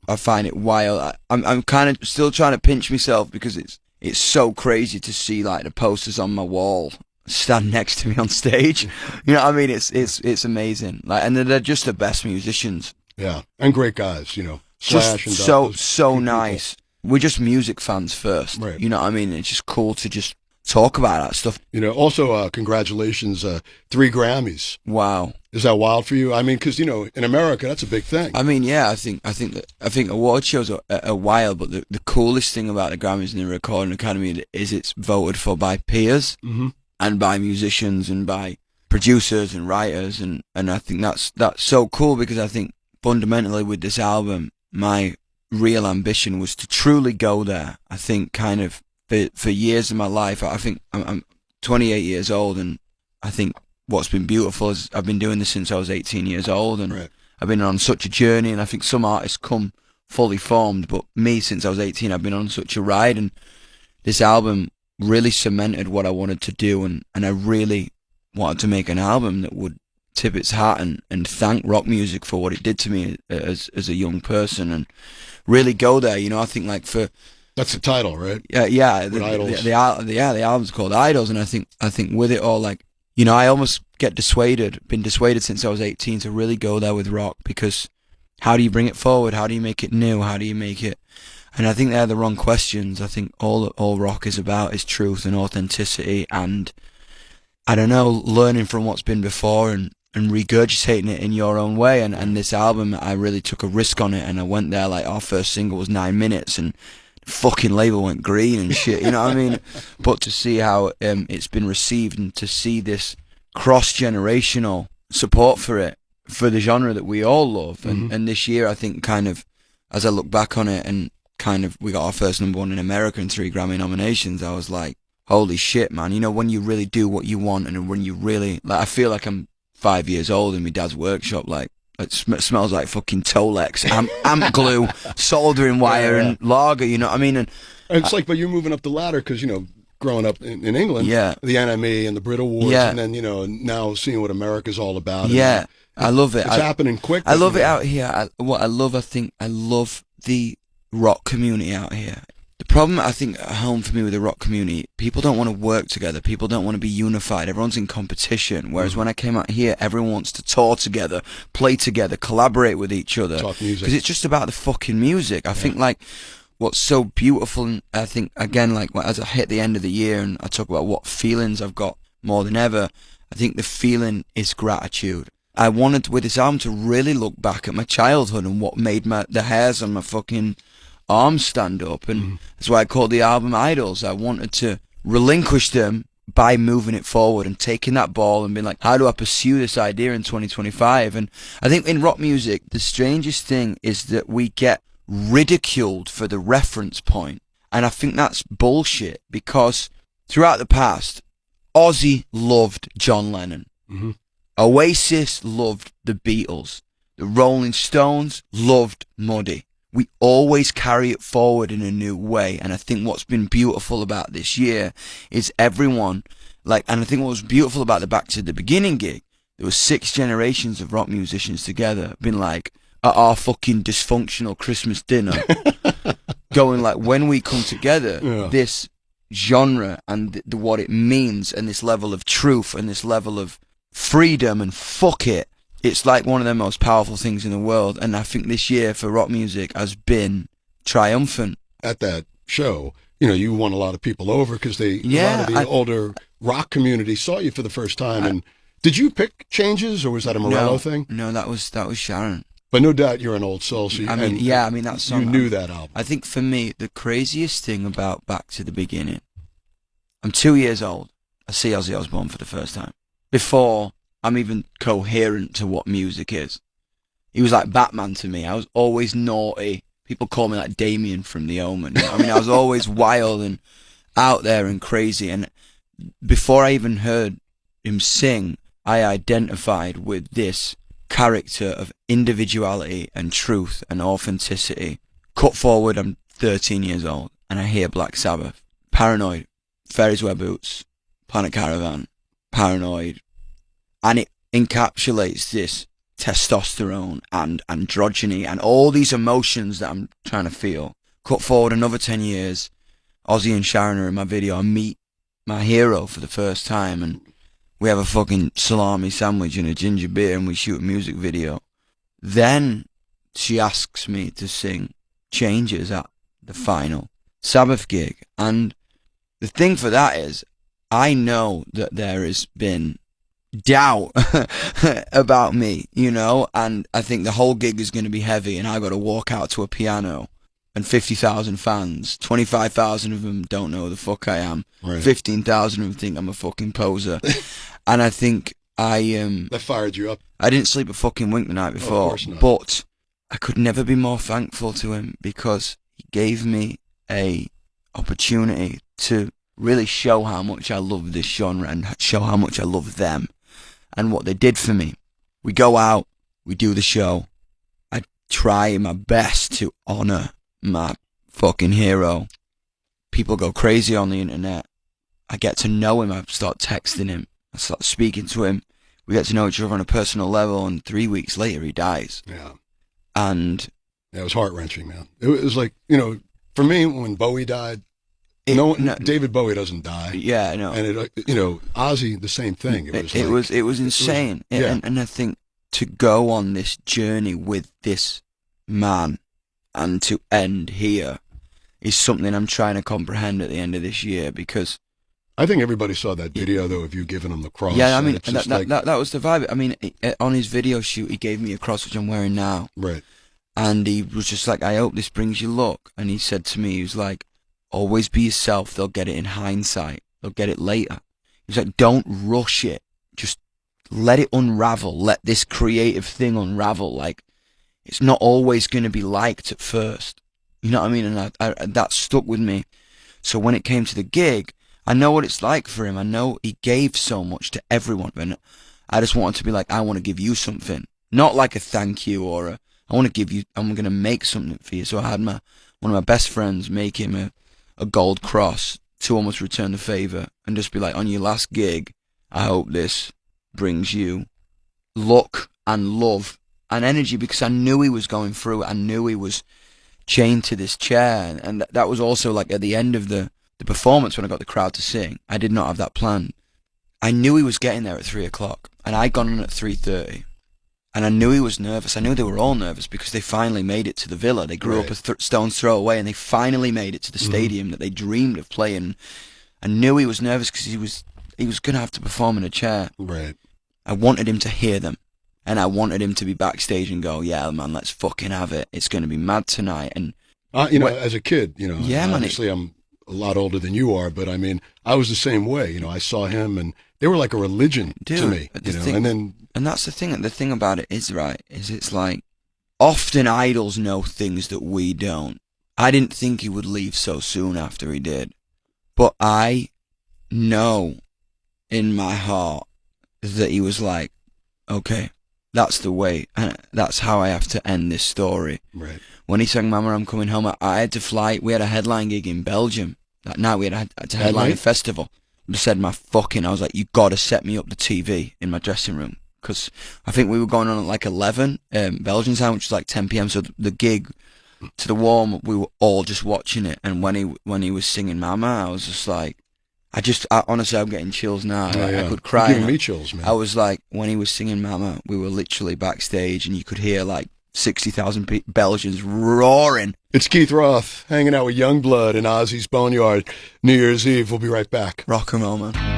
I find it wild. I'm kind of still trying to pinch myself because it's so crazy to see like the posters on my wall stand next to me on stage. You know what I mean? It's amazing. Like, and they're just the best musicians. Yeah, and great guys, you know. Just Slash and so nice. We're just music fans first. Right. You know what I mean? It's just cool to just talk about that stuff. You know, also, congratulations, 3 Grammys. Wow. Is that wild for you? I mean, because, you know, in America, that's a big thing. I mean, yeah, I think award shows are wild, but the coolest thing about the Grammys and the Recording Academy is it's voted for by peers and by musicians and by producers and writers, and I think that's so cool, because I think fundamentally with this album, my real ambition was to truly go there. I think kind of for years of my life, I think I'm 28 years old, and I think what's been beautiful is I've been doing this since I was 18 years old, and I've been on such a journey, and I think some artists come fully formed, but me, since I was 18, I've been on such a ride, and this album really cemented what I wanted to do, and I really wanted to make an album that would tip its hat and thank rock music for what it did to me as a young person, and really go there. You know, I think like for... That's the title, right? Yeah. The album's called Idols, and I think with it all, like, you know, I almost been dissuaded since I was 18 to really go there with rock, because how do you bring it forward? How do you make it new? How do you make it... And I think they're the wrong questions. I think all rock is about is truth and authenticity, and I don't know, learning from what's been before and regurgitating it in your own way. And this album, I really took a risk on it, and I went there, like, our first single was 9 minutes, and fucking label went green and shit, you know what I mean? But to see how it's been received, and to see this cross-generational support for it, for the genre that we all love, and this year, I think, kind of, as I look back on it, and kind of, we got our first #1 in America and 3 Grammy nominations, I was like, holy shit, man. You know, when you really do what you want, and when you really, like, I feel like I'm 5 years old in my dad's workshop, like, it smells like fucking Tolex, amp glue, soldering wire, and lager, you know what I mean? And it's like, but you're moving up the ladder, because, you know, growing up in England, the NME and the Brit Awards, and then, you know, now seeing what America's all about. Yeah, I love it. It's happening quick. I love it out here. I love the rock community out here. The problem, I think, at home for me with the rock community, people don't want to work together. People don't want to be unified. Everyone's in competition. Whereas when I came out here, everyone wants to tour together, play together, collaborate with each other. Talk music. Because it's just about the fucking music. I think, like, what's so beautiful, and I think, again, like, as I hit the end of the year and I talk about what feelings I've got more than ever, I think the feeling is gratitude. I wanted, with this album, to really look back at my childhood and what made the hairs on my fucking arms stand up, and that's why I called the album Idols. I wanted to relinquish them by moving it forward and taking that ball and being like, how do I pursue this idea in 2025? And I think in rock music, the strangest thing is that we get ridiculed for the reference point, and I think that's bullshit, because throughout the past, Ozzy loved John Lennon, Oasis loved the Beatles, the Rolling Stones loved Muddy. We always carry it forward in a new way, and I think what's been beautiful about this year is everyone, like, and I think what was beautiful about the Back to the Beginning gig, there was 6 generations of rock musicians together, been like, at our fucking dysfunctional Christmas dinner, going like, when we come together, this genre and what it means, and this level of truth and this level of freedom, and fuck it, it's like one of the most powerful things in the world. And I think this year for rock music has been triumphant. At that show, you know, you won a lot of people over, because a lot of the older rock community saw you for the first time. And did you pick Changes, or was that a Morello thing? No, that was Sharon. But no doubt you're an old soul. So that song, you knew that album. I think for me, the craziest thing about Back to the Beginning, I'm 2 years old. I see Ozzy Osbourne for the first time. Before I'm even coherent to what music is. He was like Batman to me. I was always naughty. People call me like Damien from The Omen. You know? I mean, I was always wild and out there and crazy. And before I even heard him sing, I identified with this character of individuality and truth and authenticity. Cut forward, I'm 13 years old, and I hear Black Sabbath. Paranoid, Fairies Wear Boots, Planet Caravan, Paranoid. And it encapsulates this testosterone and androgyny and all these emotions that I'm trying to feel. Cut forward another 10 years, Ozzy and Sharon are in my video. I meet my hero for the first time, and we have a fucking salami sandwich and a ginger beer, and we shoot a music video. Then she asks me to sing Changes at the final Sabbath gig. And the thing for that is, I know that there has been doubt about me, you know, and I think the whole gig is going to be heavy, and I got to walk out to a piano and 50,000 fans, 25,000 of them don't know who the fuck I am, right. 15,000 of them think I'm a fucking poser. And I think that fired you up. I didn't sleep a fucking wink the night before, of course not. But I could never be more thankful to him, because he gave me a opportunity to really show how much I love this genre and show how much I love them and what they did for me. We go out, we do the show. I try my best to honor my fucking hero. People go crazy on the internet. I get to know him. I start texting him. I start speaking to him. We get to know each other on a personal level, and 3 weeks later he dies. Yeah. And it was heart-wrenching, man. It was like, you know, for me, when Bowie died, David Bowie doesn't die. Yeah, no. And it, you know, Ozzy, the same thing. It was insane. And I think to go on this journey with this man and to end here is something I'm trying to comprehend at the end of this year, because I think everybody saw that video, though, of you giving him the cross. Yeah, I mean, that was the vibe. I mean, on his video shoot, he gave me a cross, which I'm wearing now. Right. And he was just like, I hope this brings you luck. And he said to me, he was like, always be yourself. They'll get it in hindsight. They'll get it later. He was like, don't rush it. Just let it unravel. Let this creative thing unravel. Like, it's not always going to be liked at first. You know what I mean? And that stuck with me. So when it came to the gig, I know what it's like for him. I know he gave so much to everyone. And I just wanted to be like, I want to give you something. Not like a thank you or I want to give you, I'm going to make something for you. So I had one of my best friends make him a gold cross to almost return the favor and just be like, on your last gig, I hope this brings you luck and love and energy, because I knew he was going through it. I knew he was chained to this chair. And that was also like at the end of the performance when I got the crowd to sing. I did not have that planned. I knew he was getting there at 3 o'clock and I'd gone on at 3:30. And I knew he was nervous. I knew they were all nervous because they finally made it to the villa. They grew up a stone's throw away, and they finally made it to the stadium that they dreamed of playing. I knew he was nervous because he was going to have to perform in a chair. Right. I wanted him to hear them, and I wanted him to be backstage and go, yeah, man, let's fucking have it. It's going to be mad tonight. And you know, as a kid, you know, yeah, obviously I'm a lot older than you are, but I mean, I was the same way. You know, I saw him, and they were like a religion to me. You know, and that's the thing. The thing about it is, it's like often idols know things that we don't. I didn't think he would leave so soon after he did, but I know in my heart that he was like, okay, that's the way, and that's how I have to end this story. Right. When he sang Mama, I'm Coming Home, I had to fly. We had a headline gig in Belgium. That night we had to headline a festival. I said I was like, you got to set me up the TV in my dressing room. Because I think we were going on at like 11 Belgian time, which was like 10 p.m. So the gig to the warm, we were all just watching it. And when he was singing Mama, I was just like, honestly, I'm getting chills now. I could cry. You're giving me chills, man. I was like, when he was singing Mama, we were literally backstage, and you could hear like 60,000 Belgians roaring. It's Keith Roth hanging out with Yungblud in Ozzy's Boneyard, New Year's Eve. We'll be right back. Rock and roll, man.